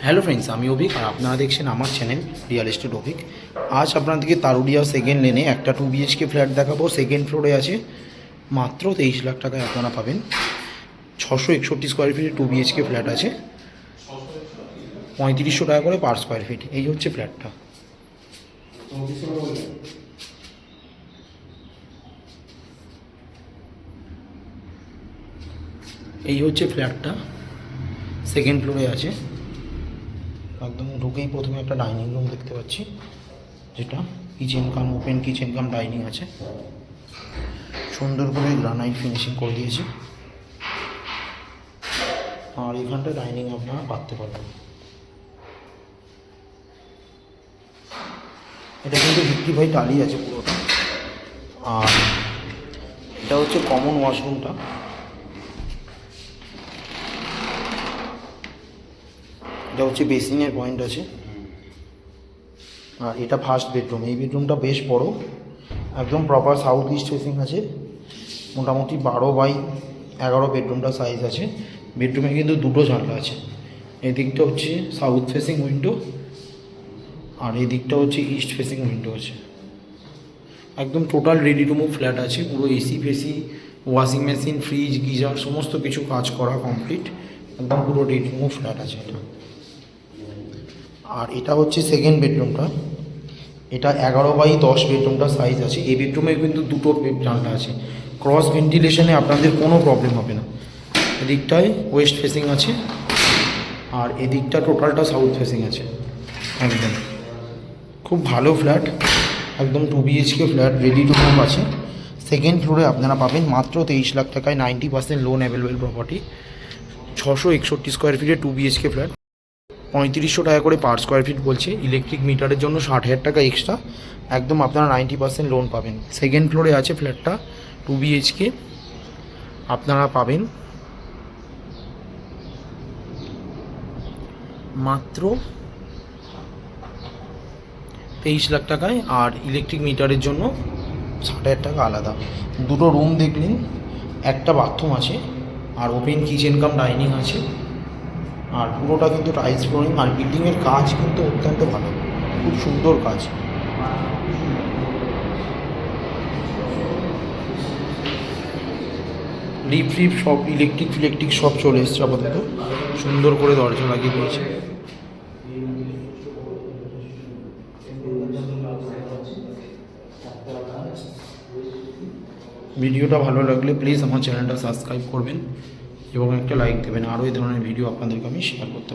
Hello friends, আমি অভিক আর আপনারা দেখছেন আমার চ্যানেল রিয়েল এস্টেট অভিক। আজ আপনাদেরকে তারুডিয়া সেকেন্ড লেনে একটা 2 বিএইচকে ফ্ল্যাট দেখাবো। সেকেন্ড ফ্লোরে আছে, মাত্র 23 লাখ টাকায় আপনারা পাবেন। 661 স্কোয়ার ফিটের 2 বিএইচকে ফ্ল্যাট আছে, 3500 টাকা করে পার স্কোয়ার ফিট। এই হচ্ছে ফ্ল্যাটটা। এই হচ্ছে ফ্ল্যাটটা, সেকেন্ড ফ্লোরে আছে। একদম ঢুকেই প্রথমে একটা ডাইনিং রুম দেখতে পাচ্ছি, যেটা কিচেন কাম ওপেন কিচেন কাম ডাইনিং আছে। সুন্দর করে গ্রানাইট ফিনিশিং করে দিয়েছে, আর এখানটা ডাইনিং আপনারা পাততে পারবেন। এটা কিন্তু ভিক্টিফাই টালি আছে পুরোটা। আর এটা হচ্ছে কমন ওয়াশরুমটা। এটা হচ্ছে বেসিনের পয়েন্ট আছে। আর এটা ফার্স্ট বেডরুম। এই বেডরুমটা বেশ বড়, একদম প্রপার সাউথ ইস্ট ফেসিং আছে। মোটামুটি 12x11 বেডরুমটা সাইজ আছে। বেডরুমে কিন্তু দুটো জানলা আছে। এই দিকটা হচ্ছে সাউথ ফেসিং উইন্ডো, আর এই দিকটা হচ্ছে ইস্ট ফেসিং উইন্ডো আছে। একদম total ready to move flat আছে। পুরো এসি ফেসি, ওয়াশিং মেশিন, ফ্রিজ, গিজার সমস্ত কিছু কাজ করা কমপ্লিট। একদম পুরো রেডি টু মুভ ফ্ল্যাট আছে এটা। আর এটা হচ্ছে সেকেন্ড বেডরুমটা। এটা 11x10 বেডরুমটা সাইজ আছে। এই বেডরুমে কিন্তু দুটো জানলা আছে। ক্রস ভেন্টিলেশনে আপনাদের কোনো প্রবলেম হবে না। এদিকটায় ওয়েস্ট ফেসিং আছে, আর এদিকটা টোটালটা সাউথ ফেসিং আছে। একদম খুব ভালো ফ্ল্যাট, একদম 2 BHK flat, ready to move আছে। সেকেন্ড ফ্লোরে আপনারা পাবেন মাত্র 23 লাখ টাকায় 90% লোন অ্যাভেলেবেল প্রপার্টি। 661 স্কোয়ার ফিটে 2 বিএইচকে ফ্ল্যাট, 3500 টাকা করে পার স্কোয়ার ফিট বলছে। ইলেকট্রিক মিটারের জন্য 60,000 টাকা এক্সট্রা। একদম আপনারা 90% লোন পাবেন। সেকেন্ড ফ্লোরে আছে ফ্ল্যাটটা, 2 বিএইচকে। আপনারা পাবেন মাত্র 23 লাখ টাকায়। আর ইলেকট্রিক মিটারের জন্য 60,000 টাকা আলাদা। দুটো রুম দেখলেন, একটা বাথরুম আছে, আর ওপেন কিচেন কাম ডাইনিং আছে। আর পুরোটা কিন্তু টাইলস ফ্লোরিং। আর বিল্ডিংয়ের কাজ কিন্তু অত্যন্ত ভালো, খুব সুন্দর কাজ। লিফট ফিফট সব ইলেকট্রিক সব চলে এসছে আপাতত। সুন্দর করে দরজা লাগিয়ে দিয়েছে। ভিডিওটা ভালো লাগলে প্লিজ আমার চ্যানেলটা সাবস্ক্রাইব করবেন এবং একটা লাইক দেবেন। আরও এই ধরনের ভিডিও আপনাদেরকে আমি শেয়ার করতে পারি।